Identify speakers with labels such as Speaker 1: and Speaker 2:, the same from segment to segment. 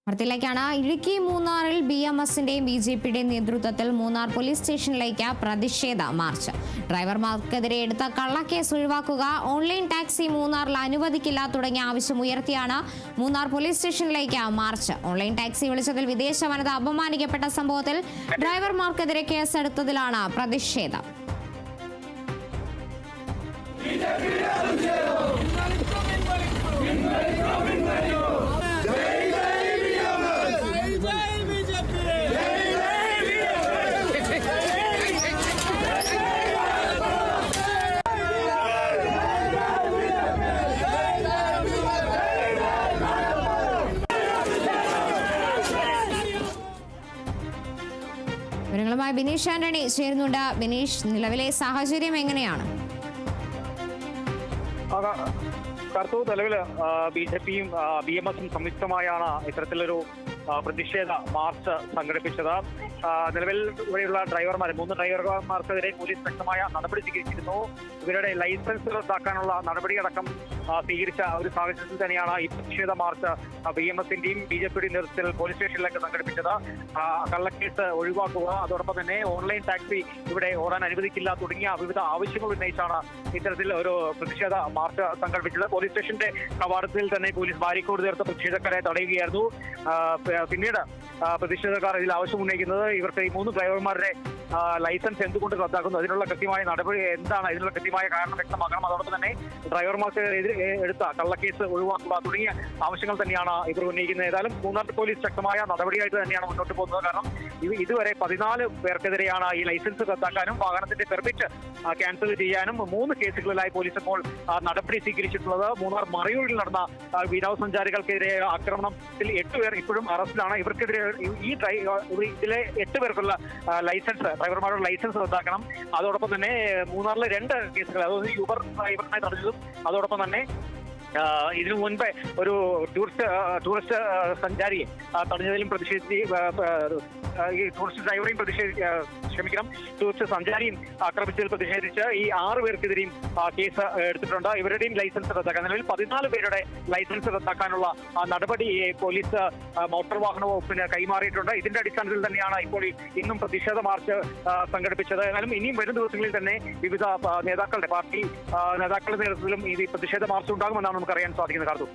Speaker 1: വാർത്തയിലേക്കാണ്. ഇടുക്കി മൂന്നാറിൽ BMSന്റെയും BJPയുടെയും നേതൃത്വത്തിൽ മൂന്നാർ പോലീസ് സ്റ്റേഷനിലേക്ക് പ്രതിഷേധ മാർച്ച്. ഡ്രൈവർമാർക്കെതിരെ എടുത്ത കള്ളക്കേസ് ഒഴിവാക്കുക, ഓൺലൈൻ ടാക്സി മൂന്നാറിൽ അനുവദിക്കില്ല തുടങ്ങിയ ആവശ്യം ഉയർത്തിയാണ് മൂന്നാർ പോലീസ് സ്റ്റേഷനിലേക്ക് മാർച്ച്. ഓൺലൈൻ ടാക്സി വിളിച്ചതിൽ വിദേശ വനിത അപമാനിക്കപ്പെട്ട സംഭവത്തിൽ ഡ്രൈവർമാർക്കെതിരെ കേസെടുത്തതിലാണ് പ്രതിഷേധം. വിവരങ്ങളുമായി ബിനീഷ് ആന്റണി ചേരുന്നുണ്ട്. ബിനീഷ്, നിലവിലെ സാഹചര്യം എങ്ങനെയാണ്?
Speaker 2: നിലവിൽ BJPയും BMSും സംയുക്തമായാണ് ഇത്തരത്തിലൊരു പ്രതിഷേധ മാർച്ച് സംഘടിപ്പിച്ചത്. നിലവിൽ ഇവിടെയുള്ള ഡ്രൈവർമാർ 3 ഡ്രൈവർമാർക്കെതിരെ പോലീസ് ശക്തമായ നടപടി സ്വീകരിച്ചിരുന്നു. ഇവരുടെ ലൈസൻസ് റദ്ദാക്കാനുള്ള നടപടിയടക്കം സ്വീകരിച്ച ഒരു സാഹചര്യത്തിൽ തന്നെയാണ് ഈ പ്രതിഷേധ മാർച്ച് BMSന്റെയും BJPയുടെയും നേതൃത്വത്തിൽ പോലീസ് സ്റ്റേഷനിലേക്ക് സംഘടിപ്പിച്ചത്. കള്ളക്കേസ് ഒഴിവാക്കുക, അതോടൊപ്പം തന്നെ ഓൺലൈൻ ടാക്സി ഇവിടെ ഓടാൻ അനുവദിക്കില്ല തുടങ്ങിയ വിവിധ ആവശ്യങ്ങൾ ഉന്നയിച്ചാണ് ഇത്തരത്തിൽ ഒരു പ്രതിഷേധ മാർച്ച് സംഘടിപ്പിച്ചത്. പോലീസ് സ്റ്റേഷന്റെ കവാടത്തിൽ തന്നെ പോലീസ് ബാരിക്കേഡ് തീർത്ത് പ്രതിഷേധക്കാരെ തടയുകയായിരുന്നു. പിന്നീട് പ്രതിഷേധക്കാർ ഇതിൽ ആവശ്യം ഉന്നയിക്കുന്നത് ഇവർക്ക് ഈ 3 ഡ്രൈവർമാരുടെ ലൈസൻസ് എന്തുകൊണ്ട് റദ്ദാക്കുന്നു, അതിനുള്ള കൃത്യമായ നടപടി എന്താണ്, ഇതിനുള്ള കൃത്യമായ കാരണം വ്യക്തമാക്കണം, അതോടൊപ്പം തന്നെ ഡ്രൈവർമാർക്കെതിരെ എടുത്ത കള്ളക്കേസ് ഒഴിവാക്കുക തുടങ്ങിയ ആവശ്യങ്ങൾ തന്നെയാണ് ഇവർ ഉന്നയിക്കുന്നത്. ഏതായാലും മൂന്നാർ പോലീസ് ശക്തമായ നടപടിയായിട്ട് തന്നെയാണ് മുന്നോട്ട് പോകുന്നത്. കാരണം ഇതുവരെ 14 പേർക്കെതിരെയാണ് ഈ ലൈസൻസ് റദ്ദാക്കാനും വാഹനത്തിന്റെ പെർമിറ്റ് ക്യാൻസൽ ചെയ്യാനും 3 കേസുകളിലായി പോലീസ് ഇപ്പോൾ നടപടി സ്വീകരിച്ചിട്ടുള്ളത്. മൂന്നാർ മറയൂരിൽ നടന്ന വിനോദസഞ്ചാരികൾക്കെതിരെ ആക്രമണത്തിൽ 8 പേർ ഇപ്പോഴും അറസ്റ്റിലാണ്. ഇവർക്കെതിരെ ഇതിലെ 8 പേർക്കുള്ള ലൈസൻസ്, ഡ്രൈവർമാരുടെ ലൈസൻസ് റദ്ദാക്കണം. അതോടൊപ്പം തന്നെ മൂന്നാറിലെ 2 കേസുകൾ, അതായത് യൂബർ ഡ്രൈവറിനെ തടഞ്ഞതും അതോടൊപ്പം തന്നെ ഇതിനു മുൻപ് ഒരു ടൂറിസ്റ്റ് സഞ്ചാരിയെ തടഞ്ഞതിലും പ്രതിഷേധിച്ച് ഈ ടൂറിസ്റ്റ് ഡ്രൈവറെയും ടൂറിസ്റ്റ് സഞ്ചാരിയും ആക്രമിച്ചതിൽ പ്രതിഷേധിച്ച് ഈ 6 പേർക്കെതിരെയും കേസ് എടുത്തിട്ടുണ്ട്. ഇവരുടെയും ലൈസൻസ് റദ്ദാക്കാൻ, നിലവിൽ 14 പേരുടെ ലൈസൻസ് റദ്ദാക്കാനുള്ള നടപടി പോലീസ് മോട്ടോർ വാഹന വകുപ്പിന് കൈമാറിയിട്ടുണ്ട്. ഇതിന്റെ അടിസ്ഥാനത്തിൽ തന്നെയാണ് ഇപ്പോൾ ഇന്നും പ്രതിഷേധ മാർച്ച് സംഘടിപ്പിച്ചത്. എന്നാലും ഇനിയും വരും ദിവസങ്ങളിൽ തന്നെ വിവിധ നേതാക്കളുടെ പാർട്ടി നേതാക്കളുടെ നേതൃത്വത്തിലും ഈ പ്രതിഷേധ മാർച്ച് ഉണ്ടാകുമെന്നാണ് നമുക്കറിയാൻ സാധിക്കുന്നത്. കാർത്തു,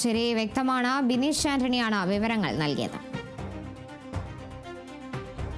Speaker 1: ശരി, വ്യക്തമാണ്. ബിനീഷ് ആന്റണിയാണ് വിവരങ്ങൾ നൽകിയത്.